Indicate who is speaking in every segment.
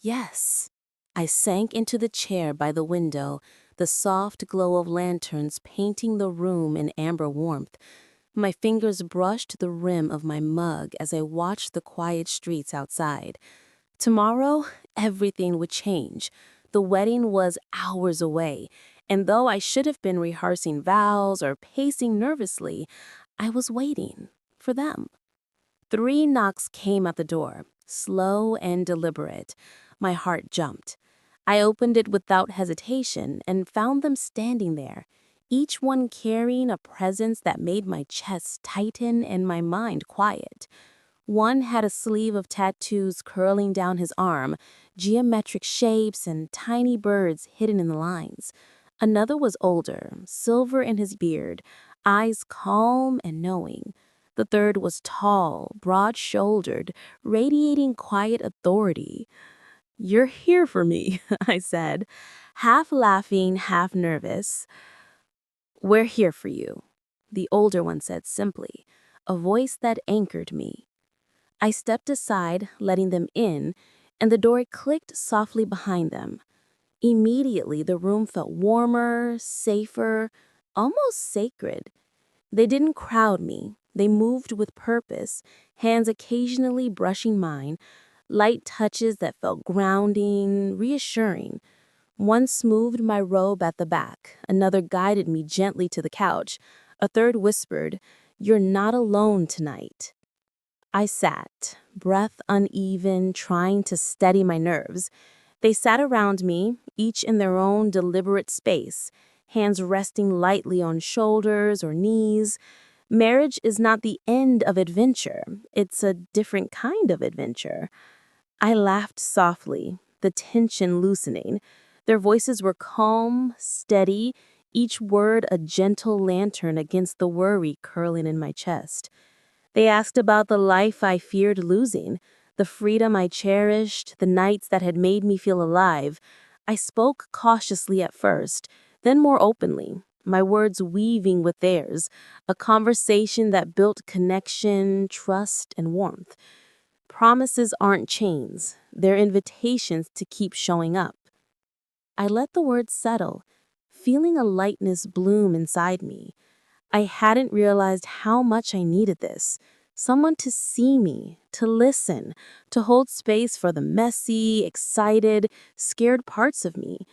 Speaker 1: Yes. I sank into the chair by the window, the soft glow of lanterns painting the room in amber warmth. My fingers brushed the rim of my mug as I watched the quiet streets outside. Tomorrow, everything would change. The wedding was hours away, and though I should have been rehearsing vows or pacing nervously, I was waiting for them. 3 knocks came at the door, slow and deliberate. My heart jumped. I opened it without hesitation and found them standing there, each one carrying a presence that made my chest tighten and my mind quiet. One had a sleeve of tattoos curling down his arm, geometric shapes and tiny birds hidden in the lines. Another was older, silver in his beard, eyes calm and knowing. The third was tall, broad-shouldered, radiating quiet authority. "You're here for me," I said, half laughing, half nervous. "We're here for you," the older one said simply, a voice that anchored me. I stepped aside, letting them in, and the door clicked softly behind them. Immediately, the room felt warmer, safer, almost sacred. They didn't crowd me. They moved with purpose, hands occasionally brushing mine, light touches that felt grounding, reassuring. One smoothed my robe at the back, another guided me gently to the couch, a third whispered, "You're not alone tonight." I sat, breath uneven, trying to steady my nerves. They sat around me, each in their own deliberate space, hands resting lightly on shoulders or knees. Marriage is not the end of adventure. It's a different kind of adventure. I laughed softly, the tension loosening. Their voices were calm, steady, each word a gentle lantern against the worry curling in my chest. They asked about the life I feared losing, the freedom I cherished, the nights that had made me feel alive. I spoke cautiously at first, then more openly, my words weaving with theirs, a conversation that built connection, trust, and warmth. Promises aren't chains, they're invitations to keep showing up. I let the words settle, feeling a lightness bloom inside me. I hadn't realized how much I needed this. Someone to see me, to listen, to hold space for the messy, excited, scared parts of me.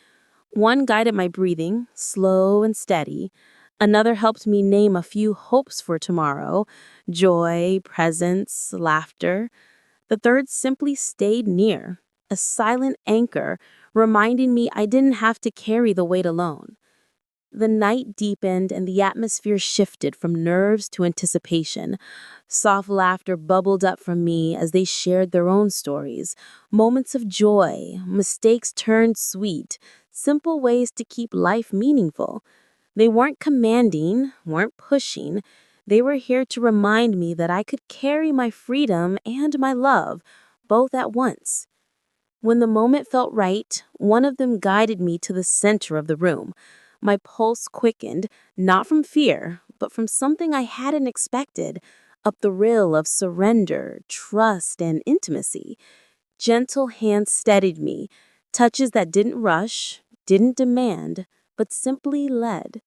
Speaker 1: One guided my breathing, slow and steady. Another helped me name a few hopes for tomorrow: joy, presence, laughter. The third simply stayed near, a silent anchor, reminding me I didn't have to carry the weight alone. The night deepened and the atmosphere shifted from nerves to anticipation. Soft laughter bubbled up from me as they shared their own stories. Moments of joy, mistakes turned sweet, simple ways to keep life meaningful. They weren't commanding, weren't pushing. They were here to remind me that I could carry my freedom and my love, both at once. When the moment felt right, one of them guided me to the center of the room. My pulse quickened, not from fear, but from something I hadn't expected, a thrill of surrender, trust, and intimacy. Gentle hands steadied me, touches that didn't rush, didn't demand, but simply led.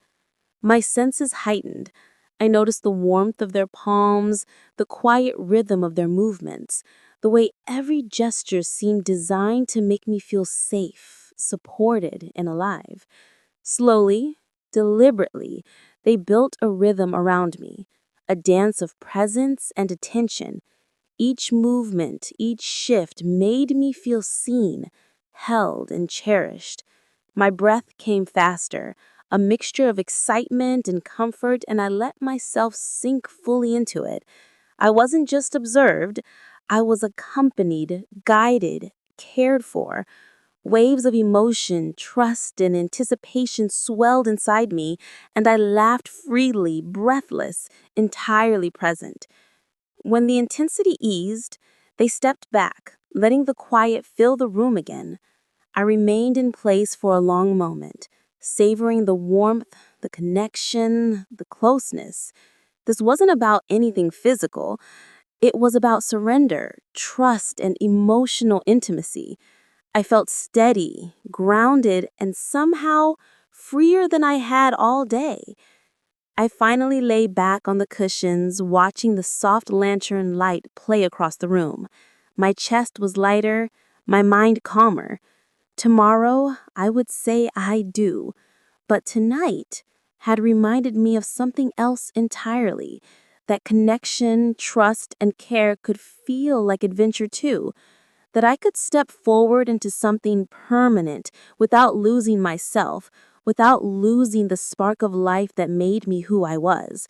Speaker 1: My senses heightened. I noticed the warmth of their palms, the quiet rhythm of their movements, the way every gesture seemed designed to make me feel safe, supported, and alive. Slowly, deliberately, they built a rhythm around me, a dance of presence and attention. Each movement, each shift made me feel seen, held, and cherished. My breath came faster, a mixture of excitement and comfort, and I let myself sink fully into it. I wasn't just observed, I was accompanied, guided, cared for. Waves of emotion, trust, and anticipation swelled inside me, and I laughed freely, breathless, entirely present. When the intensity eased, they stepped back, letting the quiet fill the room again. I remained in place for a long moment, savoring the warmth, the connection, the closeness. This wasn't about anything physical. It was about surrender, trust, and emotional intimacy. I felt steady, grounded, and somehow freer than I had all day. I finally lay back on the cushions, watching the soft lantern light play across the room. My chest was lighter, my mind calmer. Tomorrow, I would say I do, but tonight had reminded me of something else entirely. That connection, trust, and care could feel like adventure too. That I could step forward into something permanent without losing myself, without losing the spark of life that made me who I was.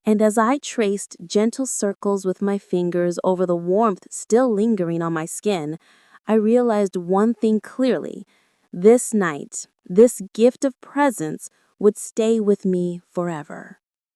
Speaker 1: And as I traced gentle circles with my fingers over the warmth still lingering on my skin, I realized one thing clearly. This night, this gift of presence would stay with me forever.